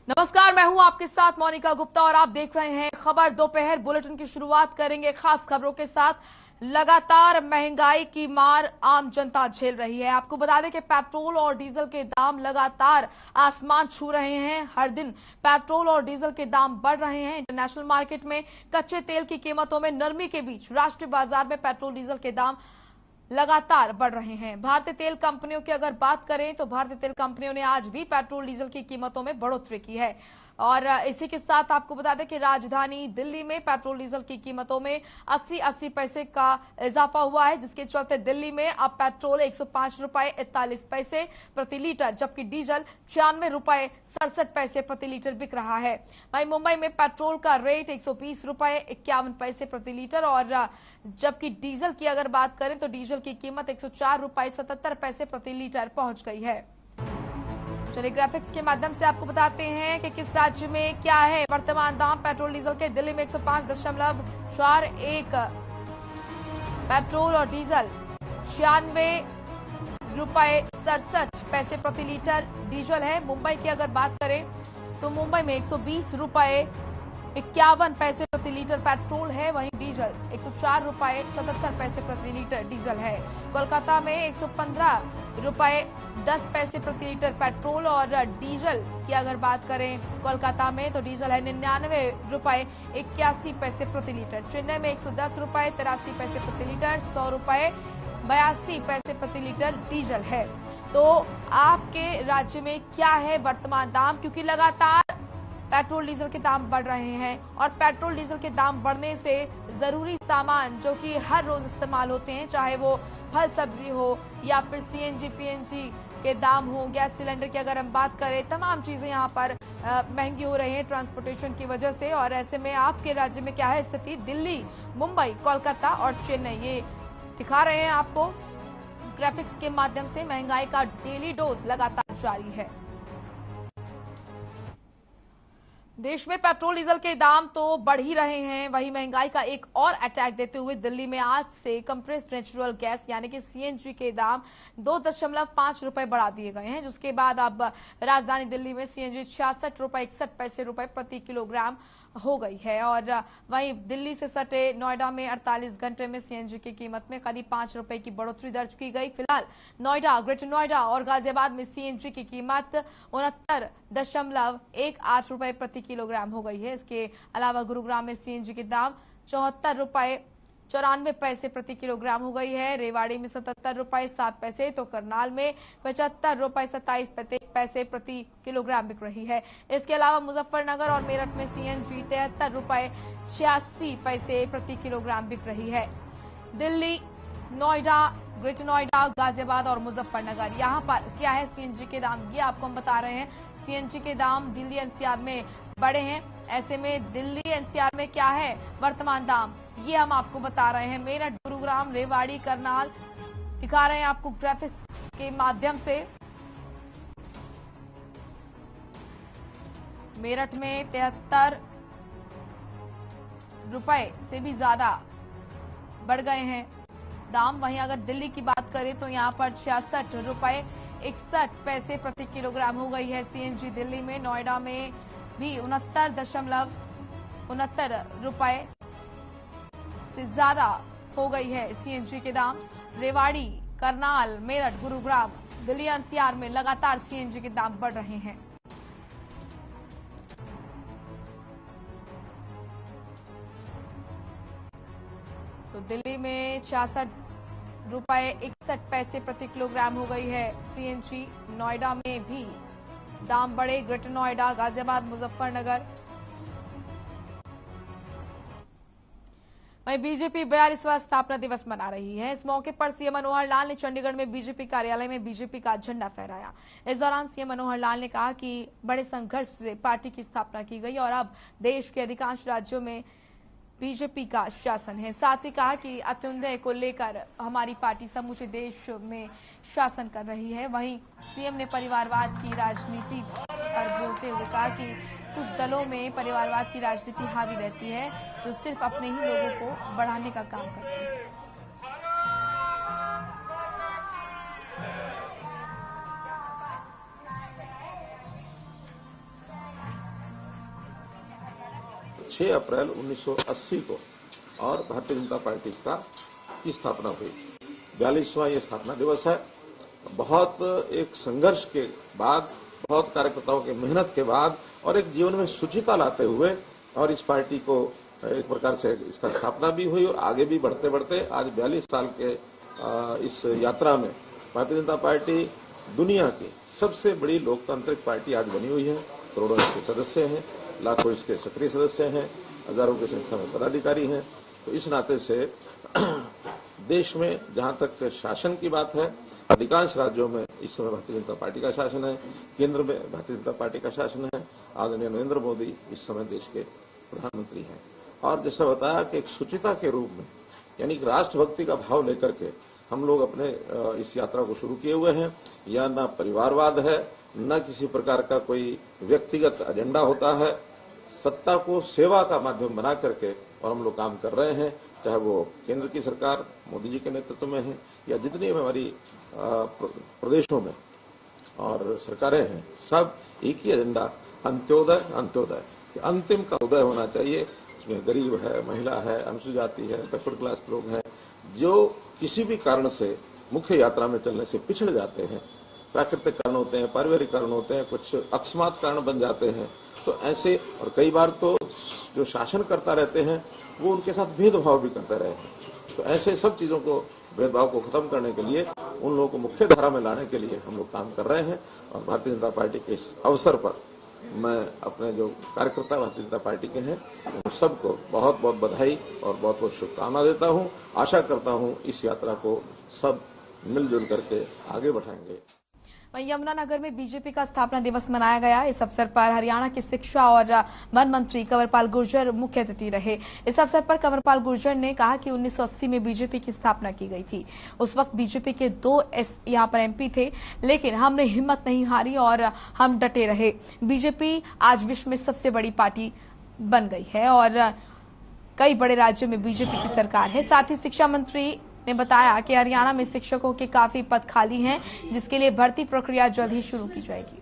नमस्कार, मैं हूं आपके साथ मोनिका गुप्ता और आप देख रहे हैं खबर दोपहर। बुलेटिन की शुरुआत करेंगे खास खबरों के साथ। लगातार महंगाई की मार आम जनता झेल रही है। आपको बता दें कि पेट्रोल और डीजल के दाम लगातार आसमान छू रहे हैं। हर दिन पेट्रोल और डीजल के दाम बढ़ रहे हैं। इंटरनेशनल मार्केट में कच्चे तेल की कीमतों में नरमी के बीच राष्ट्रीय बाजार में पेट्रोल डीजल के दाम लगातार बढ़ रहे हैं। भारतीय तेल कंपनियों की अगर बात करें तो भारतीय तेल कंपनियों ने आज भी पेट्रोल डीजल की कीमतों में बढ़ोतरी की है। और इसी के साथ आपको बता दें कि राजधानी दिल्ली में पेट्रोल डीजल की कीमतों में 80 पैसे का इजाफा हुआ है, जिसके चलते दिल्ली में अब पेट्रोल 105 रुपए 41 पैसे प्रति लीटर जबकि डीजल 96 रुपए 67 पैसे प्रति लीटर बिक रहा है। वहीं मुंबई में पेट्रोल का रेट 120 रुपए 51 पैसे प्रति लीटर और जबकि डीजल की अगर बात करें तो डीजल की कीमत 104 रुपए 77 पैसे प्रति लीटर पहुंच गई है। चलिए ग्राफिक्स के माध्यम से आपको बताते हैं कि किस राज्य में क्या है वर्तमान दाम पेट्रोल डीजल के। दिल्ली में 105.41 पेट्रोल और डीजल 96 रुपए 67 पैसे प्रति लीटर डीजल है। मुंबई की अगर बात करें तो मुंबई में 120 रुपए 51 पैसे प्रति लीटर पेट्रोल है, वहीं डीजल 104 रुपए 77 पैसे प्रति लीटर डीजल है। कोलकाता में 115 रुपए 10 पैसे प्रति लीटर पेट्रोल और डीजल की अगर बात करें कोलकाता में तो डीजल है 99 रुपए 81 पैसे प्रति लीटर। चेन्नई में 110 रुपए 83 पैसे प्रति लीटर, 100 रुपए 82 पैसे प्रति लीटर डीजल है। तो आपके राज्य में क्या है वर्तमान दाम, क्योंकि लगातार पेट्रोल डीजल के दाम बढ़ रहे हैं और पेट्रोल डीजल के दाम बढ़ने से जरूरी सामान जो कि हर रोज इस्तेमाल होते हैं, चाहे वो फल सब्जी हो या फिर सीएनजी पीएनजी के दाम हो, गैस सिलेंडर की अगर हम बात करें, तमाम चीजें यहाँ पर महंगी हो रही हैं ट्रांसपोर्टेशन की वजह से। और ऐसे में आपके राज्य में क्या है स्थिति, दिल्ली, मुंबई, कोलकाता और चेन्नई, ये दिखा रहे हैं आपको ग्राफिक्स के माध्यम से। महंगाई का डेली डोज लगातार जारी है। देश में पेट्रोल डीजल के दाम तो बढ़ ही रहे हैं, वहीं महंगाई का एक और अटैक देते हुए दिल्ली में आज से कंप्रेस्ड नेचुरल गैस यानी कि सीएनजी के दाम 2.5 रुपए बढ़ा दिए गए हैं, जिसके बाद अब राजधानी दिल्ली में सीएनजी 66 रुपए 61 पैसे रुपए प्रति किलोग्राम हो गई है। और वहीं दिल्ली से सटे नोएडा में 48 घंटे में सीएनजी की कीमत में करीब 5 रुपए की बढ़ोतरी दर्ज की गई। फिलहाल नोएडा, ग्रेटर नोएडा और गाजियाबाद में सीएनजी की कीमत 69.18 रुपए प्रति किलोग्राम हो गई है। इसके अलावा गुरुग्राम में सीएनजी के दाम 74 रुपए 94 पैसे प्रति किलोग्राम हो गई है। रेवाड़ी में 77 रुपए 7 पैसे तो करनाल में 75 रुपए 27 पैसे प्रति किलोग्राम बिक रही है। इसके अलावा मुजफ्फरनगर और मेरठ में सीएनजी 73 रुपए 86 पैसे प्रति किलोग्राम बिक रही है। दिल्ली, नोएडा, ग्रेटर नोएडा, गाजियाबाद और मुजफ्फरनगर, यहाँ पर क्या है सीएनजी के दाम, ये आपको हम बता रहे हैं। सीएनजी के दाम दिल्ली एनसीआर में बढ़े हैं। ऐसे में दिल्ली एनसीआर में क्या है वर्तमान दाम, ये हम आपको बता रहे हैं। मेरठ, गुरुग्राम, रेवाड़ी, करनाल दिखा रहे हैं आपको ग्राफिक्स के माध्यम से। मेरठ में 73 रुपए से भी ज्यादा बढ़ गए हैं दाम। वहीं अगर दिल्ली की बात करें तो यहाँ पर 66 रुपए 61 पैसे प्रति किलोग्राम हो गई है सीएनजी दिल्ली में। नोएडा में भी 69.69 रुपए से ज्यादा हो गई है सीएनजी के दाम। रेवाड़ी, करनाल, मेरठ, गुरुग्राम, दिल्ली एनसीआर में लगातार सीएनजी के दाम बढ़ रहे हैं। तो दिल्ली में 66 रुपए 61 पैसे प्रति किलोग्राम हो गई है सीएनजी। नोएडा में भी दाम बढ़े, ग्रेटर नोएडा, गाजियाबाद, मुजफ्फरनगर। वहीं बीजेपी 42वां स्थापना दिवस मना रही है। इस मौके पर सीएम मनोहर लाल ने चंडीगढ़ में बीजेपी कार्यालय में बीजेपी का झंडा फहराया। इस दौरान सीएम मनोहर लाल ने कहा कि बड़े संघर्ष से पार्टी की स्थापना की गई और अब देश के अधिकांश राज्यों में बीजेपी का शासन है। साथ ही कहा कि अत्युदय को लेकर हमारी पार्टी समूचे देश में शासन कर रही है। वहीं सीएम ने परिवारवाद की राजनीति पर बोलते हुए कहा कि कुछ दलों में परिवारवाद की राजनीति हावी रहती है, जो सिर्फ अपने ही लोगों को बढ़ाने का काम करती है। 6 अप्रैल 1980 को और भारतीय जनता पार्टी की स्थापना हुई। 42वां ये स्थापना दिवस है। बहुत एक संघर्ष के बाद, बहुत कार्यकर्ताओं की मेहनत के बाद और एक जीवन में शुचिता लाते हुए और इस पार्टी को एक प्रकार से इसका स्थापना भी हुई और आगे भी बढ़ते बढ़ते आज 42 साल के इस यात्रा में भारतीय जनता पार्टी दुनिया की सबसे बड़ी लोकतांत्रिक पार्टी आज बनी हुई है। करोड़ों इसके सदस्य हैं, लाखों इसके सक्रिय सदस्य हैं, हजारों की संख्या में पदाधिकारी हैं। तो इस नाते से देश में जहां तक शासन की बात है, अधिकांश राज्यों में इस समय भारतीय जनता पार्टी का शासन है, केंद्र में भारतीय जनता पार्टी का शासन है। आदरणीय नरेंद्र मोदी इस समय देश के प्रधानमंत्री हैं और जैसा बताया कि एक शुचिता के रूप में, यानी राष्ट्रभक्ति का भाव लेकर के हम लोग अपने इस यात्रा को शुरू किए हुए हैं। यह न परिवारवाद है, न किसी प्रकार का कोई व्यक्तिगत एजेंडा होता है। सत्ता को सेवा का माध्यम बना करके और हम लोग काम कर रहे हैं, चाहे वो केंद्र की सरकार मोदी जी के नेतृत्व में है या जितनी हमारी प्रदेशों में और सरकारें हैं, सब एक ही एजेंडा, अंत्योदय अंत्योदय, अंतिम का उदय होना चाहिए। इसमें गरीब है, महिला है, अनुसूचित जाति है, बैकवर्ड क्लास लोग हैं, जो किसी भी कारण से मुख्य यात्रा में चलने से पिछड़ जाते हैं। प्राकृतिक कारण होते हैं, पारिवारिक कारण होते हैं, कुछ अकस्मात कारण बन जाते हैं। तो ऐसे और कई बार तो जो शासन करता रहते हैं वो उनके साथ भेदभाव भी करते रहे हैं। तो ऐसे सब चीजों को, भेदभाव को खत्म करने के लिए, उन लोगों को मुख्य धारा में लाने के लिए हम लोग काम कर रहे हैं। और भारतीय जनता पार्टी के इस अवसर पर मैं अपने जो कार्यकर्ता भारतीय जनता पार्टी के हैं उन सबको बहुत बहुत बधाई और बहुत बहुत शुभकामना देता हूं। आशा करता हूं इस यात्रा को सब मिलजुल करके आगे बढ़ाएंगे। वहीं यमुनानगर में बीजेपी का स्थापना दिवस मनाया गया। इस अवसर पर हरियाणा के शिक्षा और वन मंत्री कंवरपाल गुर्जर मुख्य अतिथि रहे। इस अवसर पर कंवरपाल गुर्जर ने कहा कि 1980 में बीजेपी की स्थापना की गई थी। उस वक्त बीजेपी के 2 यहाँ पर एमपी थे, लेकिन हमने हिम्मत नहीं हारी और हम डटे रहे। बीजेपी आज विश्व में सबसे बड़ी पार्टी बन गई है और कई बड़े राज्यों में बीजेपी की सरकार है। साथ ही शिक्षा मंत्री ने बताया कि हरियाणा में शिक्षकों के काफी पद खाली हैं, जिसके लिए भर्ती प्रक्रिया जल्द ही शुरू की जाएगी।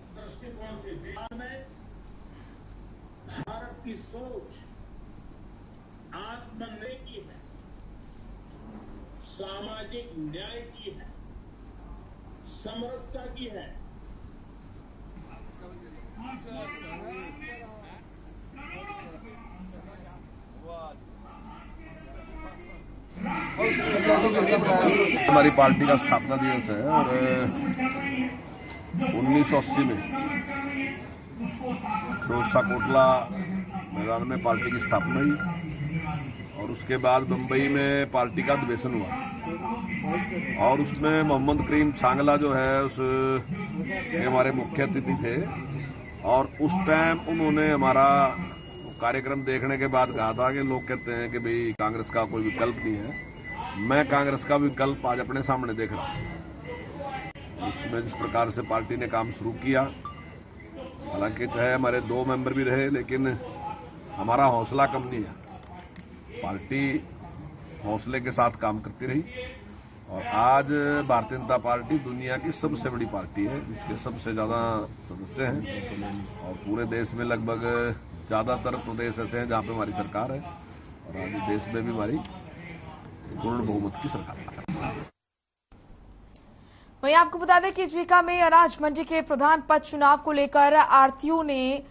भारत की सोच आत्मनिर्भर की है, सामाजिक न्याय की है, समरसता की है। हमारी पार्टी का स्थापना दिवस है और 1980 में रोसा कोटला मैदान में पार्टी की स्थापना हुई और उसके बाद मुंबई में पार्टी का अधिवेशन हुआ और उसमें मोहम्मद करीम छांगला जो है उस हमारे मुख्य अतिथि थे और उस टाइम उन्होंने हमारा कार्यक्रम देखने के बाद कहा था कि लोग कहते हैं कि भाई कांग्रेस का कोई विकल्प नहीं है। मैं कांग्रेस का विकल्प आज अपने सामने देख रहा हूं। उसमें जिस प्रकार से पार्टी ने काम शुरू किया, हालांकि चाहे हमारे 2 मेंबर भी रहे, लेकिन हमारा हौसला कम नहीं है। पार्टी हौसले के साथ काम करती रही और आज भारतीय जनता पार्टी दुनिया की सबसे बड़ी पार्टी है, जिसके सबसे ज्यादा सदस्य हैं और पूरे देश में लगभग ज्यादातर प्रदेश ऐसे हैं जहां पे हमारी सरकार है और आज देश में भी हमारी पूर्ण बहुमत की सरकार है। वहीं आपको बता दें कि जीविका में अनाज मंडी के प्रधान पद चुनाव को लेकर आरतीओ ने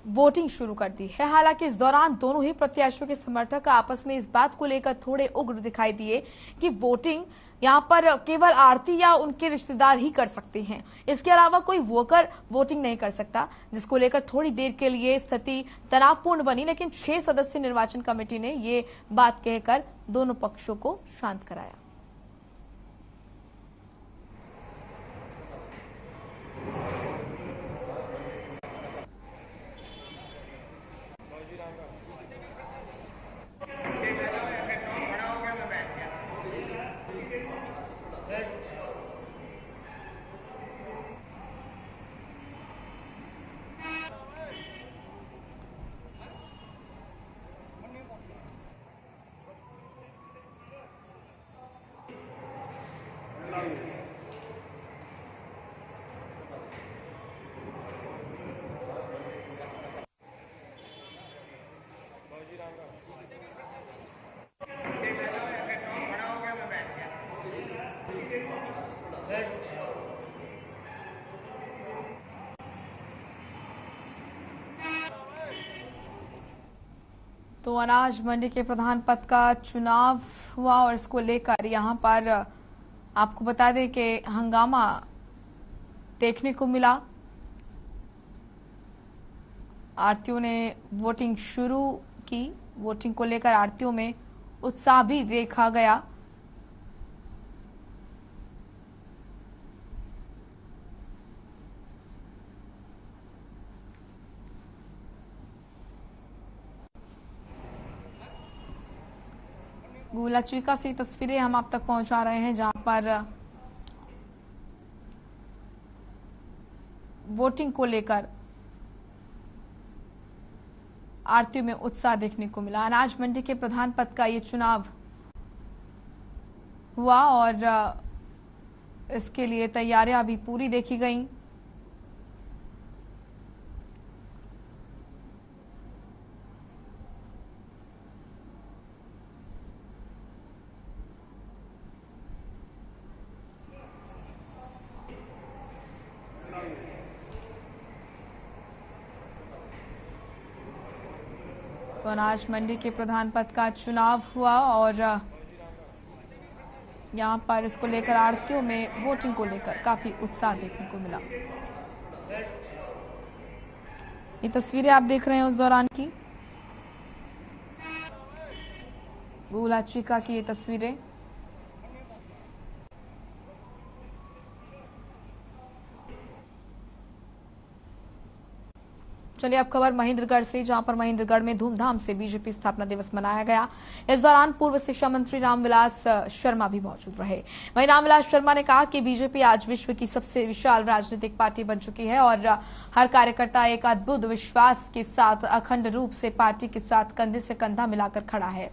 वोटिंग शुरू कर दी है। हालांकि इस दौरान दोनों ही प्रत्याशियों के समर्थक आपस में इस बात को लेकर थोड़े उग्र दिखाई दिए कि वोटिंग यहां पर केवल आरती या उनके रिश्तेदार ही कर सकते हैं, इसके अलावा कोई वोकर वोटिंग नहीं कर सकता, जिसको लेकर थोड़ी देर के लिए स्थिति तनावपूर्ण बनी। लेकिन 6 सदस्यीय निर्वाचन कमेटी ने ये बात कहकर दोनों पक्षों को शांत कराया। तो अनाज मंडी के प्रधान पद का चुनाव हुआ और इसको लेकर यहां पर आपको बता दें कि हंगामा देखने को मिला। आरतीयों ने वोटिंग शुरू की। वोटिंग को लेकर आरतीयों में उत्साह भी देखा गया। गुलाचुका से तस्वीरें हम आप तक पहुंचा रहे हैं, जहां पर वोटिंग को लेकर आरतीयों में उत्साह देखने को मिला। अनाज मंडी के प्रधान पद का ये चुनाव हुआ और इसके लिए तैयारियां अभी पूरी देखी गईं। तो अनाज मंडी के प्रधान पद का चुनाव हुआ और यहां पर इसको लेकर आरतीयों में वोटिंग को लेकर काफी उत्साह देखने को मिला। ये तस्वीरें आप देख रहे हैं उस दौरान की, गुलाचुका की ये तस्वीरें। चलिए अब खबर महेंद्रगढ़ से, जहां पर महेंद्रगढ़ में धूमधाम से बीजेपी स्थापना दिवस मनाया गया। इस दौरान पूर्व शिक्षा मंत्री रामविलास शर्मा भी मौजूद रहे। वहीं रामविलास शर्मा ने कहा कि बीजेपी आज विश्व की सबसे विशाल राजनीतिक पार्टी बन चुकी है और हर कार्यकर्ता एक अद्भुत विश्वास के साथ अखंड रूप से पार्टी के साथ कंधे से कंधा मिलाकर खड़ा है।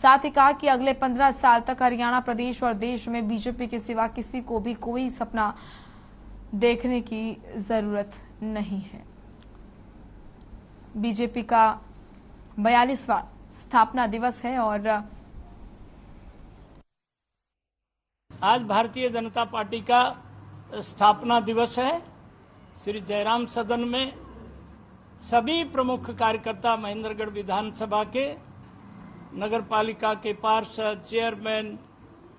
साथ ही कहा कि अगले 15 साल तक हरियाणा प्रदेश और देश में बीजेपी के सिवा किसी को भी कोई सपना देखने की जरूरत नहीं है। बीजेपी का 42वां स्थापना दिवस है और आज भारतीय जनता पार्टी का स्थापना दिवस है। श्री जयराम सदन में सभी प्रमुख कार्यकर्ता महेंद्रगढ़ विधानसभा के, नगर पालिका के पार्षद, चेयरमैन,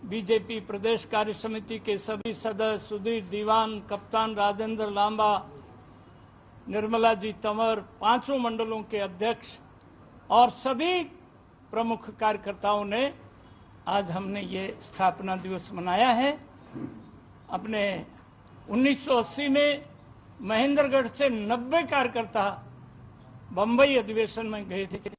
बीजेपी प्रदेश कार्य समिति के सभी सदस्य, सुधीर दीवान, कप्तान राजेंद्र लांबा, निर्मला जी तंवर, 5 मंडलों के अध्यक्ष और सभी प्रमुख कार्यकर्ताओं ने आज हमने ये स्थापना दिवस मनाया है। अपने 1980 में महेंद्रगढ़ से 90 कार्यकर्ता बंबई अधिवेशन में गए थे।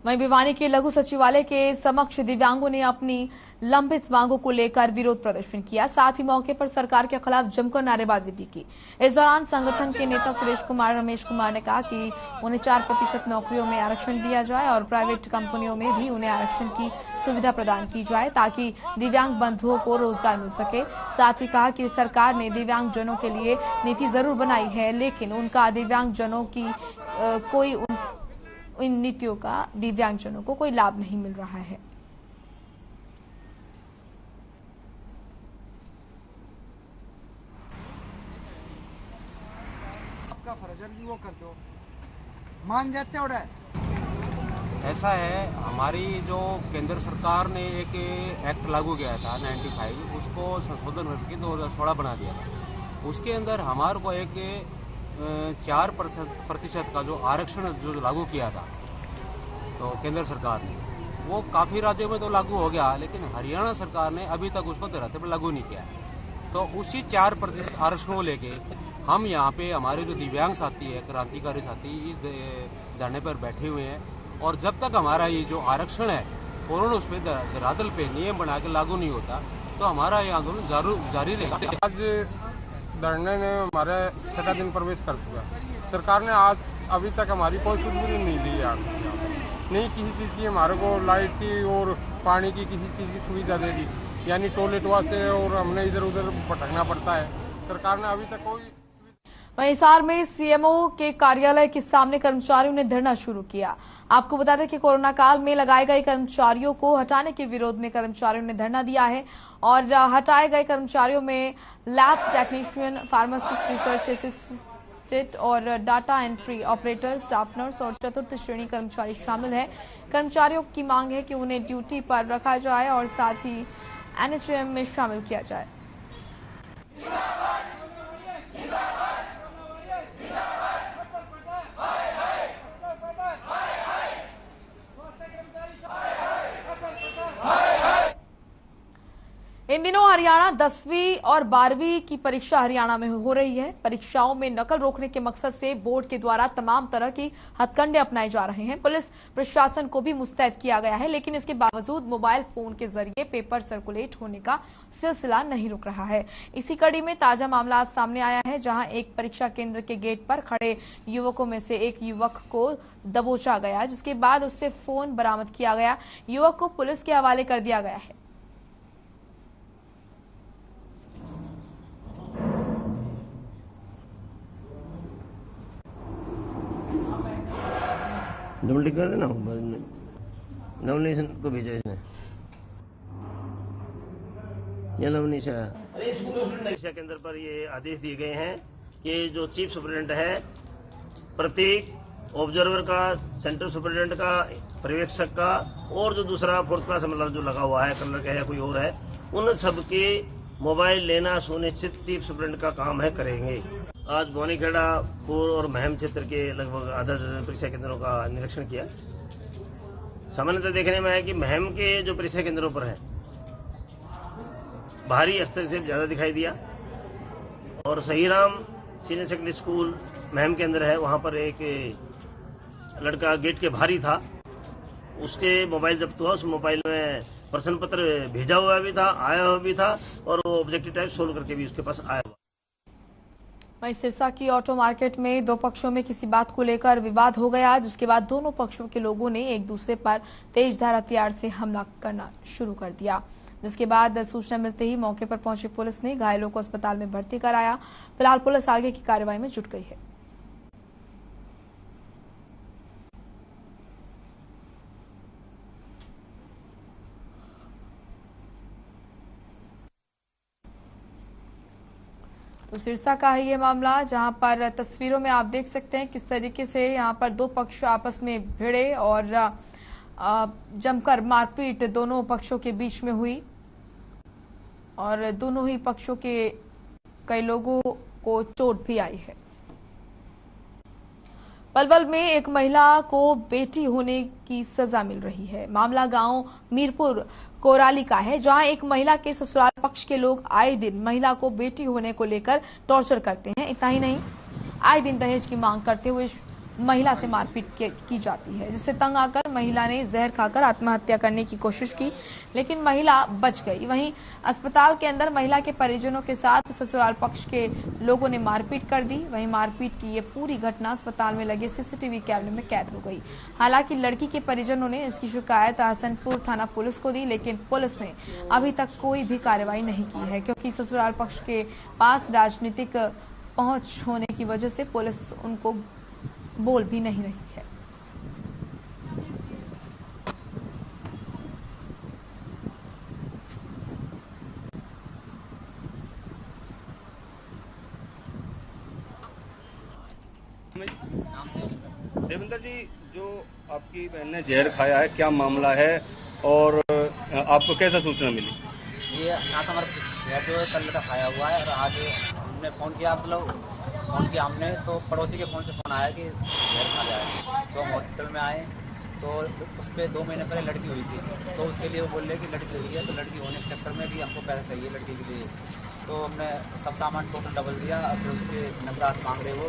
वहीं भिवानी के लघु सचिवालय के समक्ष दिव्यांगों ने अपनी लंबित मांगों को लेकर विरोध प्रदर्शन किया। साथ ही मौके पर सरकार के खिलाफ जमकर नारेबाजी भी की। इस दौरान संगठन के नेता सुरेश कुमार रमेश कुमार ने कहा कि उन्हें 4% नौकरियों में आरक्षण दिया जाए और प्राइवेट कंपनियों में भी उन्हें आरक्षण की सुविधा प्रदान की जाए ताकि दिव्यांग बंधुओं को रोजगार मिल सके। साथ ही कहा कि सरकार ने दिव्यांगजनों के लिए नीति जरूर बनाई है, लेकिन उनका दिव्यांगजनों की इन नीतियों का दिव्यांगजनों को कोई लाभ नहीं मिल रहा है। आपका फर्ज है वो कर दो, मान जाते हो। ऐसा है, हमारी जो केंद्र सरकार ने एक एक्ट लागू किया था 95, उसको संशोधन करके 2016 बना दिया था। उसके अंदर हमारे को एक 4% का जो आरक्षण जो लागू किया था तो केंद्र सरकार ने, वो काफ़ी राज्यों में तो लागू हो गया, लेकिन हरियाणा सरकार ने अभी तक उसको धरातल पर लागू नहीं किया। तो उसी 4% आरक्षण को लेके हम यहाँ पे हमारे जो दिव्यांग साथी है, क्रांतिकारी साथी, इस धरने पर बैठे हुए हैं। और जब तक हमारा ये जो आरक्षण है पूर्ण उस पर धरातल पे नियम बना के लागू नहीं होता, तो हमारा ये आंदोलन जारी रहेगा। आज धरने ने हमारे 6 दिन प्रवेश कर चुका। सरकार ने आज अभी तक हमारी कोई सुविधा नहीं दी है, नहीं किसी चीज़ की हमारे को लाइट की और पानी की किसी चीज़ की सुविधा दे दी, यानी टॉयलेट वास्ते और हमने इधर उधर भटकना पड़ता है। सरकार ने अभी तक कोई वहीं हिसार में सीएमओ के कार्यालय के सामने कर्मचारियों ने धरना शुरू किया। आपको बता दें कि कोरोना काल में लगाए गए कर्मचारियों को हटाने के विरोध में कर्मचारियों ने धरना दिया है और हटाए गए कर्मचारियों में lab technician, pharmacist, research assistant और data entry operator, staff nurse और चतुर्थ श्रेणी कर्मचारी शामिल है। कर्मचारियों की मांग है कि उन्हें ड्यूटी पर रखा जाए और साथ ही एनएचएम में शामिल किया जाए। इन दिनों हरियाणा 10वीं और 12वीं की परीक्षा हरियाणा में हो रही है। परीक्षाओं में नकल रोकने के मकसद से बोर्ड के द्वारा तमाम तरह की हथकंडे अपनाए जा रहे हैं। पुलिस प्रशासन को भी मुस्तैद किया गया है, लेकिन इसके बावजूद मोबाइल फोन के जरिए पेपर सर्कुलेट होने का सिलसिला नहीं रुक रहा है। इसी कड़ी में ताजा मामला आज सामने आया है, जहां एक परीक्षा केंद्र के गेट पर खड़े युवकों में से एक युवक को दबोचा गया, जिसके बाद उससे फोन बरामद किया गया। युवक को पुलिस के हवाले कर दिया गया है। डबल टिक कर देना, नवनीशन को भेजा इसने। ये नवनीशा परीक्षा केंद्र पर ये आदेश दिए गए हैं कि जो चीफ सुपरिटेंडेंट है, प्रत्येक ऑब्जर्वर का, सेंट्रल सुपरिटेंडेंट का, पर्यवेक्षक का और जो दूसरा फोर्थ क्लास मतलब जो लगा हुआ है, कलर का है या कोई और है, उन सबके मोबाइल लेना सुनिश्चित चीफ सुपरिटेंडेंट का काम है, करेंगे। आज बोनीखेड़ा, पूर्व और महम क्षेत्र के लगभग आधा दर्जन परीक्षा केंद्रों का निरीक्षण किया। सामान्यतः देखने में आया कि महम के जो परीक्षा केंद्रों पर है, बाहरी स्तर से ज्यादा दिखाई दिया और Sahiram senior secondary school Meham के अंदर है, वहां पर एक लड़का गेट के बाहरी था, उसके मोबाइल जब्त हुआ। उस मोबाइल में प्रश्न पत्र भेजा हुआ भी था, आया हुआ भी था और वो ऑब्जेक्टिव टाइप सोल्व करके भी उसके पास आया हुआ। वहीं सिरसा की ऑटो मार्केट में दो पक्षों में किसी बात को लेकर विवाद हो गया, जिसके बाद दोनों पक्षों के लोगों ने एक दूसरे पर तेजधार हथियार से हमला करना शुरू कर दिया, जिसके बाद सूचना मिलते ही मौके पर पहुंची पुलिस ने घायलों को अस्पताल में भर्ती कराया। फिलहाल पुलिस आगे की कार्रवाई में जुट गई है। तो सिरसा का है ये मामला, जहां पर तस्वीरों में आप देख सकते हैं किस तरीके से यहां पर दो पक्ष आपस में भिड़े और जमकर मारपीट दोनों पक्षों के बीच में हुई और दोनों ही पक्षों के कई लोगों को चोट भी आई है। पलवल में एक महिला को बेटी होने की सजा मिल रही है। मामला गांव मीरपुर कोराली का है, जहां एक महिला के ससुराल पक्ष के लोग आए दिन महिला को बेटी होने को लेकर टॉर्चर करते हैं। इतना ही नहीं, आए दिन दहेज की मांग करते हुए महिला से मारपीट की जाती है, जिससे तंग आकर महिला ने जहर खाकर आत्महत्या करने की कोशिश की, लेकिन महिला बच गई। वहीं अस्पताल के अंदर महिला के परिजनों के साथ ससुराल पक्ष के लोगों ने मारपीट कर दी। वहीं मारपीट की ये पूरी घटना अस्पताल में लगे सीसीटीवी कैमरे में कैद हो गई। हालांकि लड़की के परिजनों ने इसकी शिकायत हसनपुर थाना पुलिस को दी, लेकिन पुलिस ने अभी तक कोई भी कार्रवाई नहीं की है, क्योंकि ससुराल पक्ष के पास राजनीतिक पहुंच होने की वजह से पुलिस उनको बोल भी नहीं रही है। देवेंद्र जी, जो आपकी बहन ने जहर खाया है, क्या मामला है और आपको कैसा सूचना मिली? ये रात हमारा जहर जो है कल का खाया हुआ है और आज हमने फोन किया, मतलब फोन किया हमने तो पड़ोसी के फ़ोन से फ़ोन आया कि जहर खा जाए। तो हम हॉस्पिटल में आए तो उस पर 2 महीने पहले लड़की हुई थी, तो उसके लिए वो बोल रहे कि लड़की हुई है, तो लड़की होने के चक्कर में भी हमको पैसा चाहिए लड़की के लिए। तो हमने सब सामान टोटल डबल दिया, फिर उसके नवरास मांग रहे वो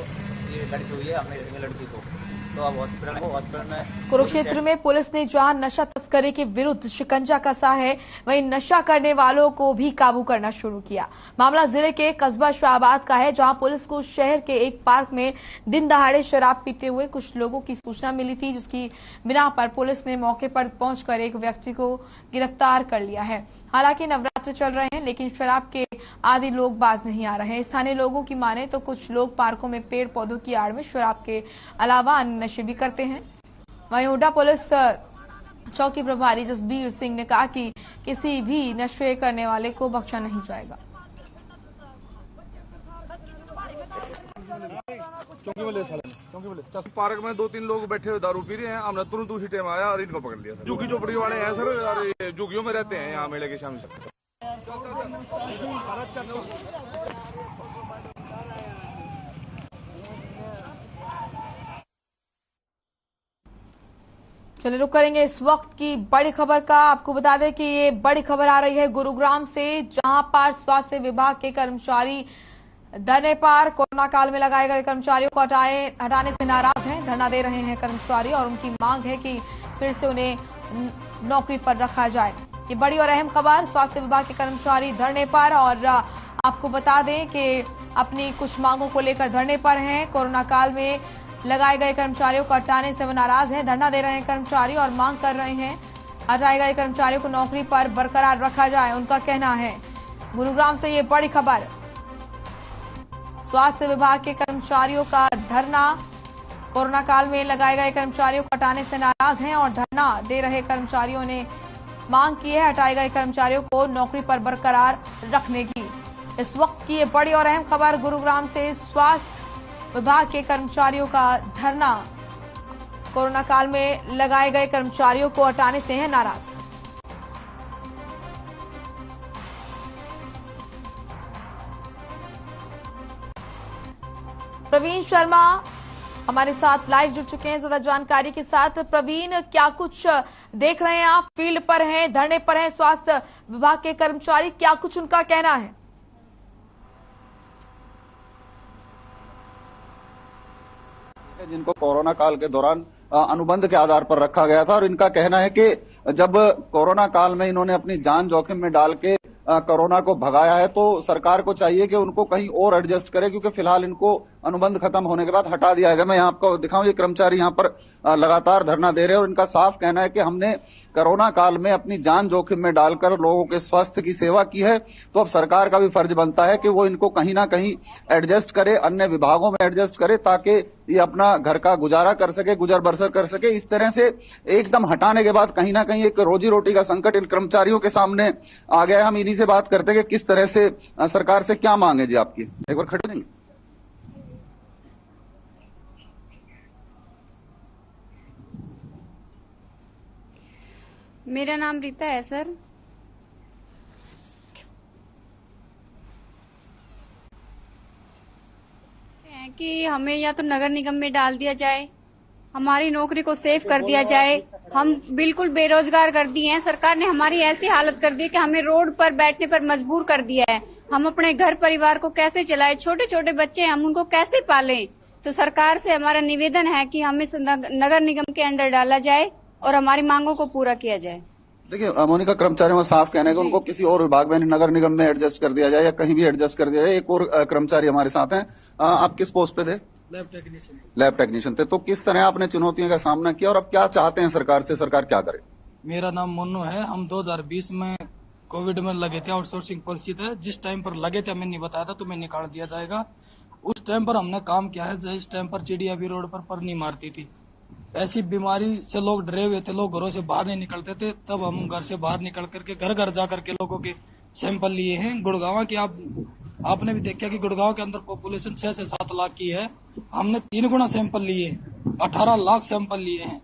ये लड़की हुई है, हमने देंगे लड़की को। तो अब हॉस्पिटल में कुरुक्षेत्र में पुलिस ने जहां नशा तस्करी के विरुद्ध शिकंजा कसा है, वहीं नशा करने वालों को भी काबू करना शुरू किया। मामला जिले के कस्बा शाहबाद का है, जहां पुलिस को शहर के एक पार्क में दिन दहाड़े शराब पीते हुए कुछ लोगों की सूचना मिली थी, जिसकी बिना पर पुलिस ने मौके पर पहुंचकर एक व्यक्ति को गिरफ्तार कर लिया है। हालांकि नवरात्र चल रहे हैं, लेकिन शराब के आदि लोग बाज नहीं आ रहे हैं। स्थानीय लोगों की माने तो कुछ लोग पार्कों में पेड़ पौधों की आड़ में शराब के अलावा अन्य नशे भी करते हैं। वहीं हुड्डा पुलिस चौकी प्रभारी जसबीर सिंह ने कहा कि किसी भी नशे करने वाले को बख्शा नहीं जाएगा। पार्क में 2-3 लोग बैठे हुए दारू पी रहे हैं, हमने तुरंत उसी टाइम आया और इनको पकड़ लिया। झुग्गी झोपड़ी वाले हैं सर, और झुग्गियों में रहते हैं यहाँ मेले के शाम से। चलिए रुक करेंगे इस वक्त की बड़ी खबर का। आपको बता दें कि ये बड़ी खबर आ रही है गुरुग्राम से, जहां पर स्वास्थ्य विभाग के कर्मचारी धरने पर कोरोना काल में लगाए गए कर्मचारियों को हटाने से नाराज हैं। धरना दे रहे हैं कर्मचारी और उनकी मांग है कि फिर से उन्हें नौकरी पर रखा जाए। ये बड़ी और अहम खबर, स्वास्थ्य विभाग के कर्मचारी धरने पर, और आपको बता दें कि अपनी कुछ मांगों को लेकर धरने पर हैं। कोरोना काल में लगाए गए कर्मचारियों को हटाने से वो नाराज हैं। धरना दे रहे हैं कर्मचारी और मांग कर रहे हैं हटाए गए कर्मचारियों को नौकरी पर बरकरार रखा जाए, उनका कहना है। गुरुग्राम से ये बड़ी खबर, स्वास्थ्य विभाग के कर्मचारियों का धरना। कोरोना काल में लगाए गए कर्मचारियों को हटाने से नाराज हैं और धरना दे रहे कर्मचारियों ने मांग की है हटाए गए कर्मचारियों को नौकरी पर बरकरार रखने की। इस वक्त की ये बड़ी और अहम खबर गुरुग्राम से, स्वास्थ्य विभाग के कर्मचारियों का धरना। कोरोना काल में लगाए गए कर्मचारियों को हटाने से है नाराज। प्रवीण शर्मा हमारे साथ लाइव जुड़ चुके हैं ज्यादा जानकारी के साथ। प्रवीण, क्या कुछ देख रहे हैं आप? फील्ड पर हैं, धरने पर हैं स्वास्थ्य विभाग के कर्मचारी, क्या कुछ उनका कहना है? जिनको कोरोना काल के दौरान अनुबंध के आधार पर रखा गया था, और इनका कहना है कि जब कोरोना काल में इन्होंने अपनी जान जोखिम में डाल के कोरोना को भगाया है, तो सरकार को चाहिए कि उनको कहीं और एडजस्ट करे, क्योंकि फिलहाल इनको अनुबंध खत्म होने के बाद हटा दिया गया। मैं यहाँ आपको दिखाऊं, ये कर्मचारी यहाँ पर लगातार धरना दे रहे हैं और इनका साफ कहना है कि हमने कोरोना काल में अपनी जान जोखिम में डालकर लोगों के स्वास्थ्य की सेवा की है, तो अब सरकार का भी फर्ज बनता है कि वो इनको कहीं ना कहीं एडजस्ट करे, अन्य विभागों में एडजस्ट करे, ताकि ये अपना घर का गुजारा कर सके, गुजर बसर कर सके। इस तरह से एकदम हटाने के बाद कहीं ना कहीं एक रोजी रोटी का संकट इन कर्मचारियों के सामने आ गया है। हम इन्हीं से बात करते हैं कि किस तरह से सरकार से क्या मांग है जी आपकी। एक बार खड़े देंगे। मेरा नाम रीता है सर। कि हमें या तो नगर निगम में डाल दिया जाए, हमारी नौकरी को सेव कर दिया जाए। हम बिल्कुल बेरोजगार कर दिए हैं। सरकार ने हमारी ऐसी हालत कर दी है कि हमें रोड पर बैठने पर मजबूर कर दिया है। हम अपने घर परिवार को कैसे चलाएं, छोटे छोटे बच्चे हैं, हम उनको कैसे पालें। तो सरकार से हमारा निवेदन है कि हमें नगर निगम के अंडर डाला जाए और हमारी मांगों को पूरा किया जाए। देखिए, मोनिका, कर्मचारियों का साफ कहना है कि उनको किसी और विभाग में, नगर निगम में एडजस्ट कर दिया जाए या कहीं भी एडजस्ट कर दिया जाए। एक और कर्मचारी हमारे साथ हैं। आप किस पोस्ट पे थे? Lab technician. लैब टेक्नीशियन थे। तो किस तरह आपने चुनौतियों का सामना किया और अब क्या चाहते हैं सरकार से, सरकार क्या करे? मेरा नाम मोनू है। हम 2020 में कोविड में लगे थे, आउटसोर्सिंग पॉलिसी थे। जिस टाइम पर लगे थे हमें नहीं बताया था, तुम्हें निकाल दिया जाएगा। उस टाइम पर हमने काम किया है जिस टाइम पर चिड़िया भी रोड पर नहीं मारती थी। ऐसी बीमारी से लोग डरे हुए थे, लोग घरों से बाहर नहीं निकलते थे। तब हम घर से बाहर निकल करके घर घर जा करके लोगों के सैंपल लिए हैं। गुड़गांव की आपने भी देखा कि गुड़गांव के अंदर पॉपुलेशन 6 से 7 लाख की है। हमने 3 गुना सैंपल लिए, 18 लाख सैंपल लिए हैं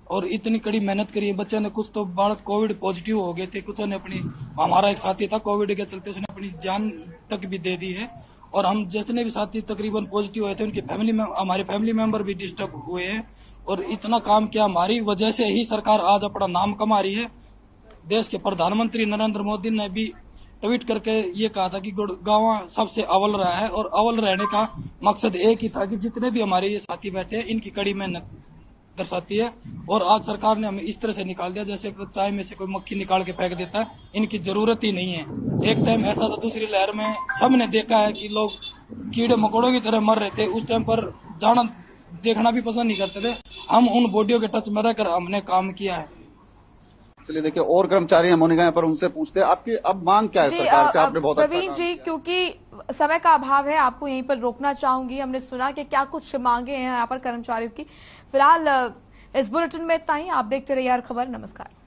और इतनी कड़ी मेहनत करी है। बच्चों ने कुछ तो बालक कोविड पॉजिटिव हो गए थे, कुछ ने अपनी, हमारा एक साथी था कोविड के चलते उसने अपनी जान तक भी दे दी है। और हम जितने भी साथी तकरीबन पॉजिटिव हुए थे उनकी हमारे फैमिली मेंबर भी डिस्टर्ब हुए हैं। और इतना काम किया, हमारी वजह से ही सरकार आज अपना नाम कमा रही है। देश के प्रधानमंत्री नरेंद्र मोदी ने भी ट्वीट करके ये कहा था कि गुड़गांव सबसे अव्वल रहा है, और अव्वल रहने का मकसद एक ही था कि जितने भी हमारे ये साथी बैठे हैं इनकी कड़ी मेहनत दर्शाती है। और आज सरकार ने हमें इस तरह से निकाल दिया जैसे चाय में से कोई मक्खी निकाल के फेंक देता है। इनकी जरूरत ही नहीं है। एक टाइम ऐसा था, दूसरी लहर में सबने देखा है कि लोग कीड़े मकोड़ों की तरह मर रहे थे। उस टाइम पर जाना देखना भी पसंद नहीं करते थे। हम उन बॉडियों के टच में रहकर हमने काम किया है। चलिए देखिए, और कर्मचारी हैं मोनिका यहाँ पर, उनसे पूछते हैं आपकी अब मांग क्या है सरकार से। आपने बहुत अच्छा प्रवीण जी, क्योंकि समय का अभाव है, आपको यहीं पर रोकना चाहूंगी। हमने सुना कि क्या कुछ मांगे हैं यहाँ पर कर्मचारियों की। फिलहाल इस बुलेटिन में इतना ही। आप देखते रहिए यार खबर। नमस्कार।